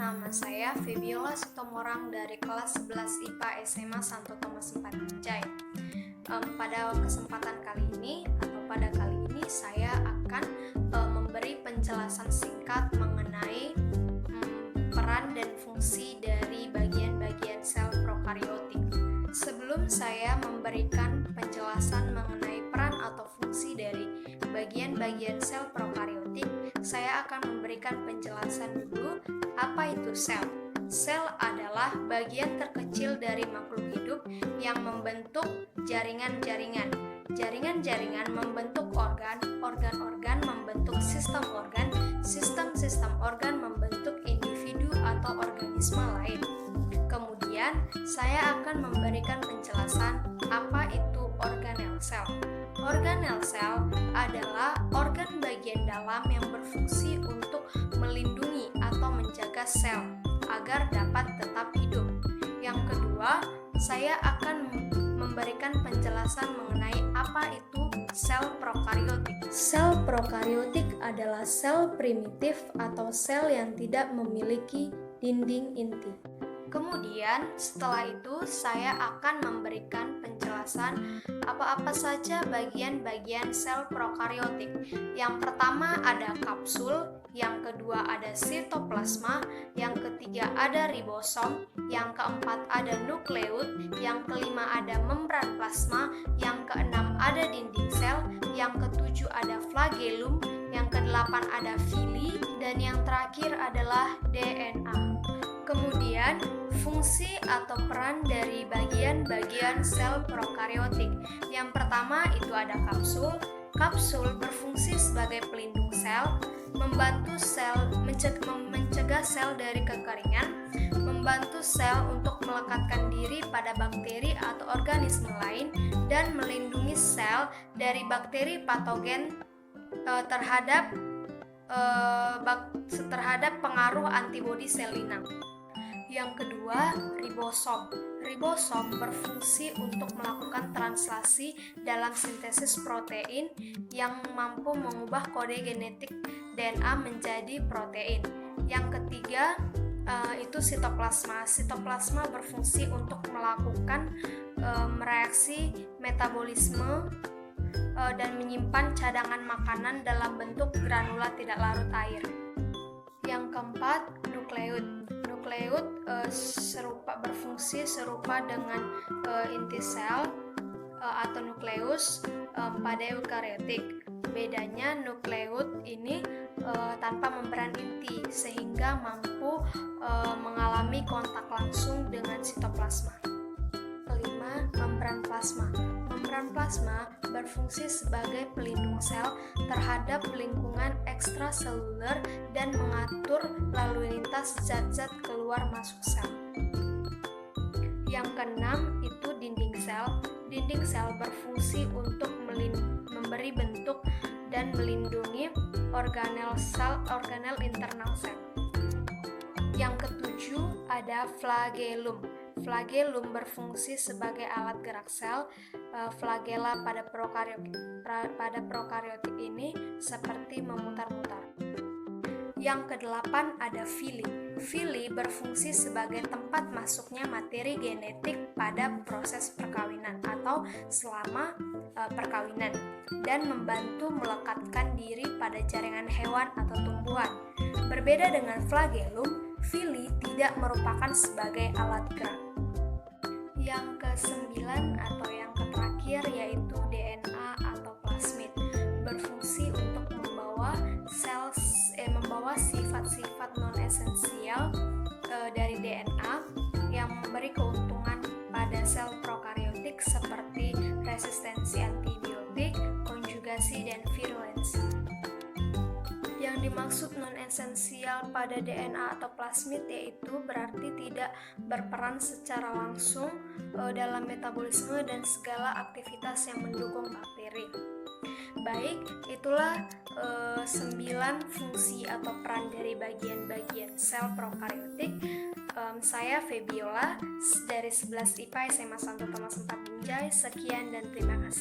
nama saya Febiola Sitomorang dari kelas 11 IPA SMA Santo Thomas 4 Binjai. Pada kesempatan kali ini saya akan memberi penjelasan singkat mengenai peran dan fungsi dari bagian-bagian sel prokariotik. Sebelum saya memberikan penjelasan mengenai peran atau fungsi dari bagian-bagian sel prokariotik, saya akan memberikan penjelasan dulu apa itu sel. Sel adalah bagian terkecil dari makhluk hidup yang membentuk jaringan-jaringan. Jaringan-jaringan membentuk organ, organ-organ membentuk sistem organ, sistem-sistem organ membentuk individu atau organisme lain. Kemudian, saya akan memberikan penjelasan apa itu organel sel. Organel sel adalah organ bagian dalam yang berfungsi untuk melindungi atau menjaga sel agar dapat tetap hidup. Yang kedua, saya akan memberikan penjelasan mengenai apa itu sel prokariotik. Sel prokariotik adalah sel primitif atau sel yang tidak memiliki dinding inti. Kemudian setelah itu saya akan memberikan penjelasan apa-apa saja bagian-bagian sel prokariotik. Yang pertama ada kapsul, yang kedua ada sitoplasma, yang ketiga ada ribosom, yang keempat ada nukleus, yang kelima ada membran plasma, yang keenam ada dinding sel, yang ketujuh ada flagellum, yang kedelapan ada villi, dan yang terakhir adalah DNA. Kemudian, fungsi atau peran dari bagian-bagian sel prokariotik. Yang pertama itu ada kapsul. Kapsul berfungsi sebagai pelindung sel, membantu sel mencegah sel dari kekeringan, membantu sel untuk melekatkan diri pada bakteri atau organisme lain, dan melindungi sel dari bakteri patogen terhadap pengaruh antibodi sel inang. Yang kedua, ribosom. Ribosom berfungsi untuk melakukan translasi dalam sintesis protein yang mampu mengubah kode genetik DNA menjadi protein. Yang ketiga, itu sitoplasma. Sitoplasma berfungsi untuk melakukan reaksi metabolisme dan menyimpan cadangan makanan dalam bentuk granula tidak larut air. Yang keempat, nukleus. Nukleus berfungsi serupa dengan inti sel atau nukleus pada eukariotik. Bedanya nukleus ini tanpa membran inti sehingga mampu mengalami kontak langsung dengan sitoplasma. Kelima, membran plasma. Membran plasma berfungsi sebagai pelindung sel terhadap lingkungan ekstraseluler dan mengatur lalu lintas zat-zat keluar masuk sel. Yang keenam itu dinding sel. Dinding sel berfungsi untuk memberi bentuk dan melindungi organel internal sel. Yang ketujuh ada flagellum. Flagellum berfungsi sebagai alat gerak sel. Flagella pada prokariotik ini seperti memutar-mutar. Yang kedelapan ada villi. Villi berfungsi sebagai tempat masuknya materi genetik pada proses perkawinan atau selama perkawinan dan membantu melekatkan diri pada jaringan hewan atau tumbuhan. Berbeda dengan flagellum, villi tidak merupakan sebagai alat gerak. Yang kesembilan atau yang terakhir yaitu DNA atau plasmid, berfungsi untuk membawa sifat-sifat non-esensial dari DNA yang memberi keuntungan pada sel prokariotik seperti resistensi antibiotik, konjugasi, dan virulensi. Yang dimaksud non-esensial pada DNA atau plasmid yaitu berarti tidak berperan secara langsung dalam metabolisme dan segala aktivitas yang mendukung bakteri. Baik, itulah 9 fungsi atau peran dari bagian-bagian sel prokariotik. Saya Febiola dari 11 IPA SMA Santo Thomas 4 Binjai. Sekian dan terima kasih.